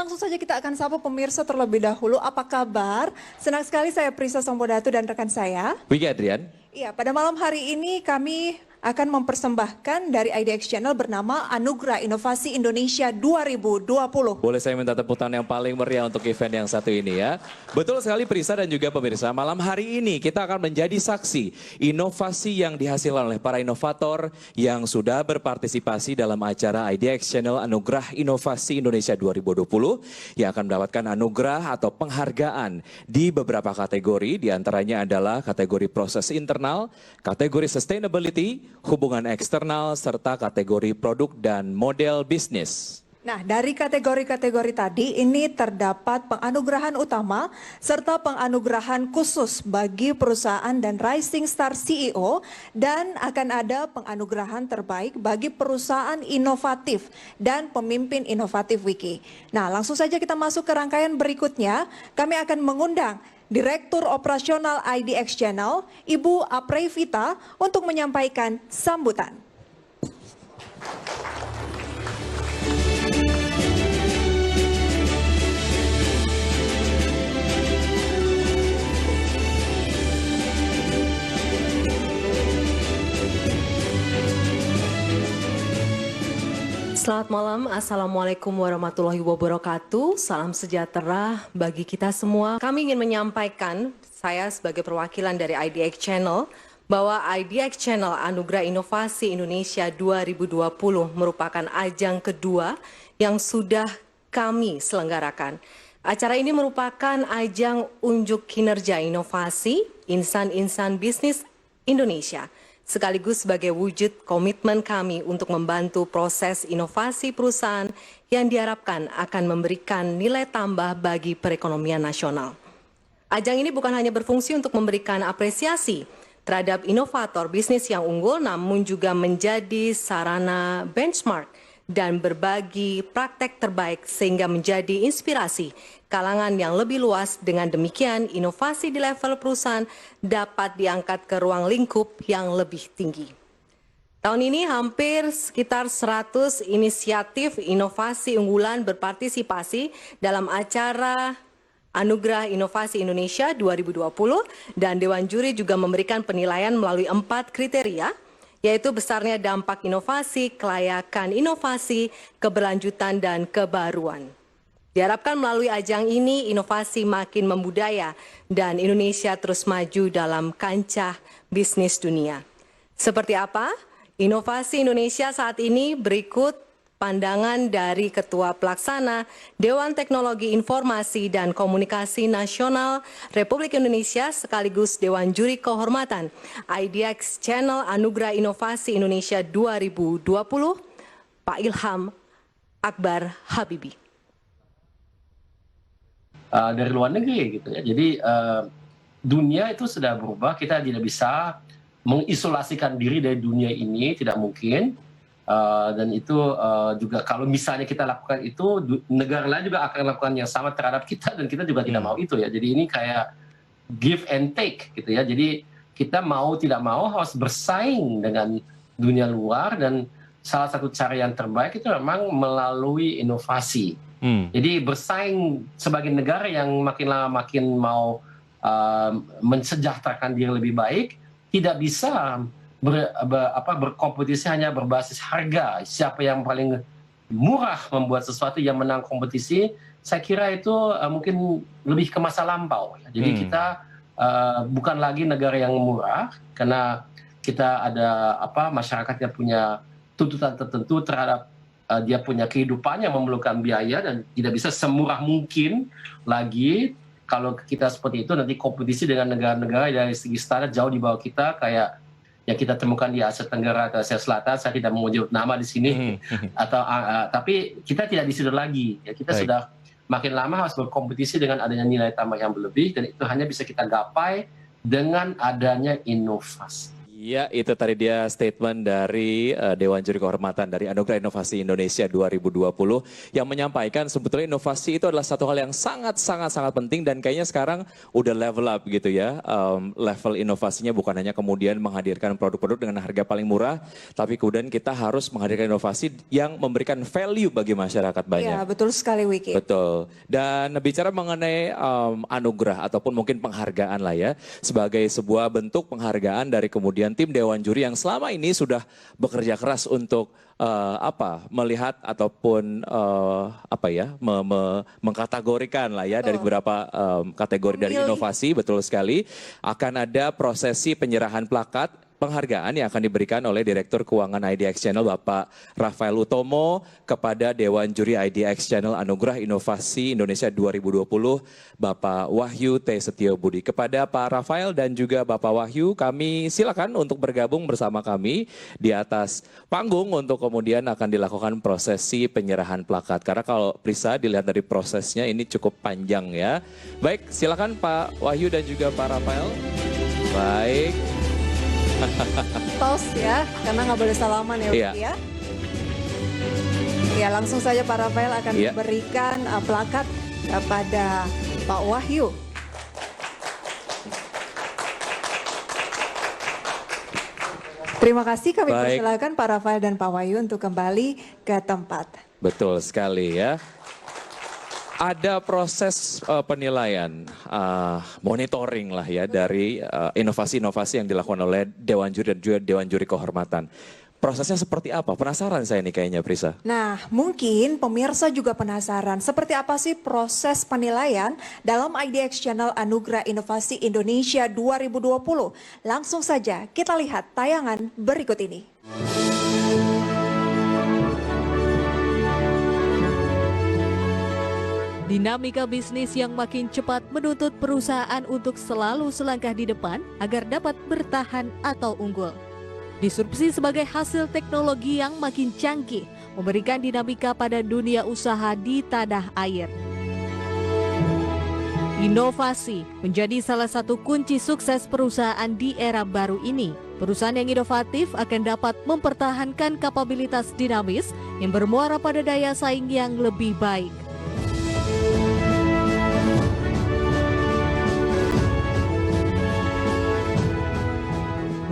langsung saja kita akan sapa pemirsa terlebih dahulu. Apa kabar? Senang sekali saya Prisa Sambodatu dan rekan saya. Wiki Adrian. Iya, pada malam hari ini kami akan mempersembahkan dari IDX Channel bernama Anugerah Inovasi Indonesia 2020. Boleh saya minta tepuk tangan yang paling meriah untuk event yang satu ini ya. Betul sekali Prisa dan juga pemirsa, malam hari ini kita akan menjadi saksi inovasi yang dihasilkan oleh para inovator yang sudah berpartisipasi dalam acara IDX Channel Anugerah Inovasi Indonesia 2020 yang akan mendapatkan anugerah atau penghargaan di beberapa kategori, diantaranya adalah kategori proses internal, kategori sustainability, hubungan eksternal, serta kategori produk dan model bisnis. Nah, dari kategori-kategori tadi ini terdapat penganugerahan utama serta penganugerahan khusus bagi perusahaan dan Rising Star CEO dan akan ada penganugerahan terbaik bagi perusahaan inovatif dan pemimpin inovatif Wiki. Nah, langsung saja kita masuk ke rangkaian berikutnya. Kami akan mengundang Direktur Operasional IDX Channel, Ibu Aprey Vita, untuk menyampaikan sambutan. Selamat malam, Assalamualaikum warahmatullahi wabarakatuh. Salam sejahtera bagi kita semua. Kami ingin menyampaikan, saya sebagai perwakilan dari IDX Channel, bahwa IDX Channel Anugerah Inovasi Indonesia 2020 merupakan ajang kedua yang sudah kami selenggarakan. Acara ini merupakan ajang unjuk kinerja inovasi insan-insan bisnis Indonesia, sekaligus sebagai wujud komitmen kami untuk membantu proses inovasi perusahaan yang diharapkan akan memberikan nilai tambah bagi perekonomian nasional. Ajang ini bukan hanya berfungsi untuk memberikan apresiasi terhadap inovator bisnis yang unggul, namun juga menjadi sarana benchmark dan berbagi praktek terbaik sehingga menjadi inspirasi kalangan yang lebih luas. Dengan demikian, inovasi di level perusahaan dapat diangkat ke ruang lingkup yang lebih tinggi. Tahun ini hampir sekitar 100 inisiatif inovasi unggulan berpartisipasi dalam acara Anugerah Inovasi Indonesia 2020 dan Dewan Juri juga memberikan penilaian melalui 4 kriteria, yaitu besarnya dampak inovasi, kelayakan inovasi, keberlanjutan, dan kebaruan. Diharapkan melalui ajang ini inovasi makin membudaya dan Indonesia terus maju dalam kancah bisnis dunia. Seperti apa inovasi Indonesia saat ini? Berikut pandangan dari Ketua Pelaksana Dewan Teknologi Informasi dan Komunikasi Nasional Republik Indonesia sekaligus Dewan Juri Kehormatan IDX Channel Anugerah Inovasi Indonesia 2020, Pak Ilham Akbar Habibie. Dari luar negeri gitu ya. Jadi dunia itu sudah berubah, kita tidak bisa mengisolasikan diri dari dunia ini, tidak mungkin. Dan itu juga kalau misalnya kita lakukan itu, negara lain juga akan lakukan yang sama terhadap kita dan kita juga tidak mau itu ya. Jadi ini kayak give and take gitu ya. Jadi kita mau tidak mau harus bersaing dengan dunia luar dan salah satu cara yang terbaik itu memang melalui inovasi. Jadi bersaing sebagai negara yang makin lama makin mau mensejahterakan diri lebih baik, tidak bisa berkompetisi hanya berbasis harga. Siapa yang paling murah membuat sesuatu yang menang kompetisi, saya kira itu mungkin lebih ke masa lampau. Jadi kita bukan lagi negara yang murah, karena kita ada masyarakat yang punya tuntutan tertentu terhadap dia punya kehidupan yang memerlukan biaya dan tidak bisa semurah mungkin lagi. Kalau kita seperti itu nanti kompetisi dengan negara-negara dari segi standar jauh di bawah kita, kayak yang kita temukan di Asia Tenggara atau Asia Selatan. Saya tidak mau menyebut nama di sini, tapi kita tidak di situ lagi. Ya, kita sudah makin lama harus berkompetisi dengan adanya nilai tambah yang berlebih, dan itu hanya bisa kita gapai dengan adanya inovasi. Ya, itu tadi dia statement dari Dewan Juri Kehormatan dari Anugerah Inovasi Indonesia 2020 yang menyampaikan sebetulnya inovasi itu adalah satu hal yang sangat penting dan kayaknya sekarang udah level up gitu ya. Level inovasinya bukan hanya kemudian menghadirkan produk-produk dengan harga paling murah, tapi kemudian kita harus menghadirkan inovasi yang memberikan value bagi masyarakat banyak. Ya, betul sekali Wiki. Betul. Dan bicara mengenai anugerah ataupun mungkin penghargaan lah ya, sebagai sebuah bentuk penghargaan dari kemudian tim Dewan Juri yang selama ini sudah bekerja keras untuk melihat ataupun mengkategorikan lah ya dari beberapa kategori dari inovasi, betul sekali. Akan ada prosesi penyerahan plakat penghargaan yang akan diberikan oleh Direktur Keuangan IDX Channel Bapak Rafael Utomo kepada Dewan Juri IDX Channel Anugerah Inovasi Indonesia 2020 Bapak Wahyu T. Setiobudi. Kepada Pak Rafael dan juga Bapak Wahyu, kami silakan untuk bergabung bersama kami di atas panggung untuk kemudian akan dilakukan prosesi penyerahan plakat. Karena kalau Prisa dilihat dari prosesnya ini cukup panjang ya. Baik, silakan Pak Wahyu dan juga Pak Rafael. Baik. Tos ya, karena nggak boleh salaman ya Wiki ya. Ya, langsung saja Pak Rafael akan memberikan plakat kepada Pak Wahyu. Terima kasih, kami persilakan Pak Rafael dan Pak Wahyu untuk kembali ke tempat. Betul sekali ya. Ada proses penilaian, monitoring lah ya dari inovasi-inovasi yang dilakukan oleh Dewan Juri dan juga Dewan Juri Kehormatan. Prosesnya seperti apa? Penasaran saya nih kayaknya, Prisa. Nah, mungkin pemirsa juga penasaran seperti apa sih proses penilaian dalam IDX Channel Anugerah Inovasi Indonesia 2020. Langsung saja kita lihat tayangan berikut ini. Dinamika bisnis yang makin cepat menuntut perusahaan untuk selalu selangkah di depan agar dapat bertahan atau unggul. Disrupsi sebagai hasil teknologi yang makin canggih memberikan dinamika pada dunia usaha di tanah air. Inovasi menjadi salah satu kunci sukses perusahaan di era baru ini. Perusahaan yang inovatif akan dapat mempertahankan kapabilitas dinamis yang bermuara pada daya saing yang lebih baik.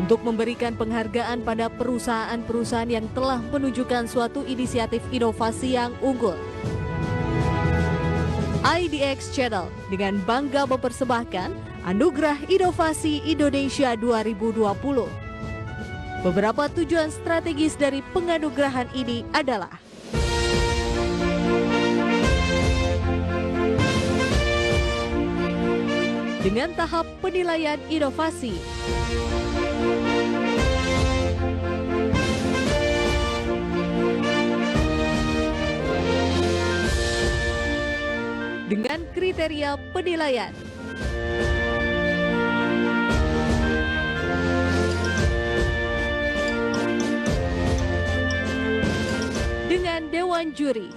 Untuk memberikan penghargaan pada perusahaan-perusahaan yang telah menunjukkan suatu inisiatif inovasi yang unggul, IDX Channel dengan bangga mempersembahkan Anugerah Inovasi Indonesia 2020. Beberapa tujuan strategis dari penganugerahan ini adalah: dengan tahap penilaian inovasi, dengan kriteria penilaian, dengan Dewan Juri,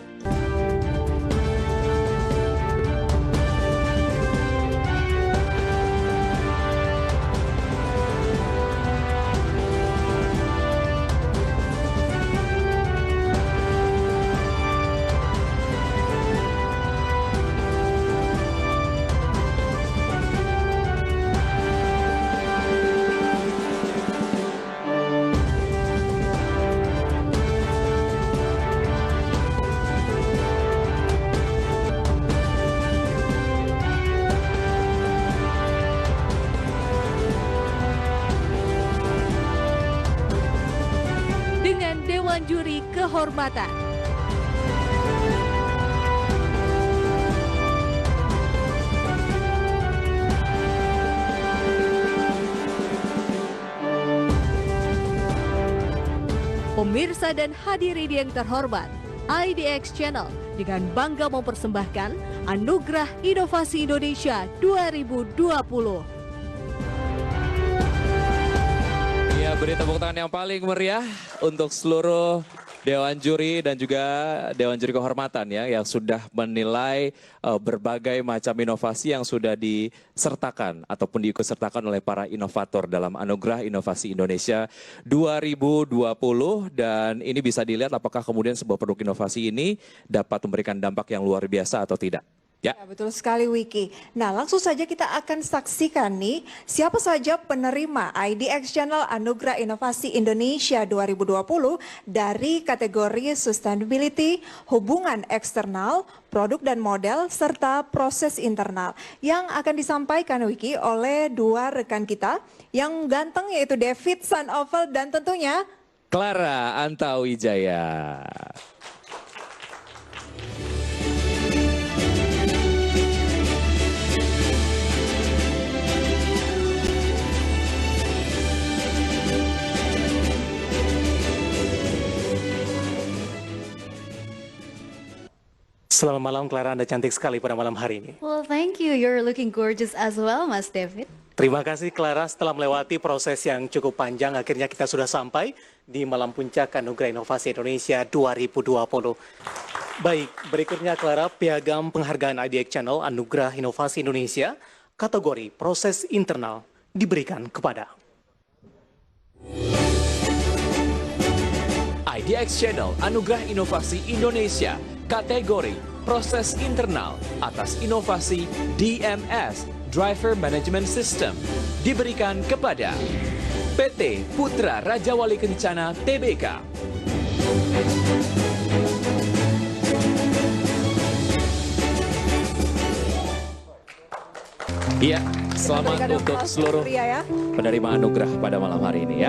dengan Dewan Juri Kehormatan. Pemirsa dan hadirin yang terhormat, IDX Channel dengan bangga mempersembahkan Anugerah Inovasi Indonesia 2020. Ya, beri tepuk tangan yang paling meriah untuk seluruh Dewan Juri dan juga Dewan Juri Kehormatan ya yang sudah menilai berbagai macam inovasi yang sudah disertakan ataupun diikutsertakan oleh para inovator dalam Anugerah Inovasi Indonesia 2020 dan ini bisa dilihat apakah kemudian sebuah produk inovasi ini dapat memberikan dampak yang luar biasa atau tidak. Ya. Ya, betul sekali Wiki. Nah, langsung saja kita akan saksikan nih siapa saja penerima IDX Channel Anugerah Inovasi Indonesia 2020 dari kategori Sustainability, Hubungan Eksternal, Produk dan Model, serta Proses Internal. Yang akan disampaikan Wiki oleh dua rekan kita yang ganteng yaitu David Sanovel dan tentunya Clara Antawijaya. Selamat malam Clara, Anda cantik sekali pada malam hari ini. Well, thank you. You're looking gorgeous as well, Mas David. Terima kasih Clara, setelah melewati proses yang cukup panjang, akhirnya kita sudah sampai di Malam Puncak Anugerah Inovasi Indonesia 2020. Baik, berikutnya Clara, piagam penghargaan IDX Channel Anugerah Inovasi Indonesia, kategori proses internal diberikan kepada IDX Channel Anugerah Inovasi Indonesia, kategori proses internal atas inovasi DMS Driver Management System diberikan kepada PT Putra Raja Wali Kencana Tbk. Iya, selamat berikan untuk aplaus seluruh Ria ya. penerima anugerah pada malam hari ini ya.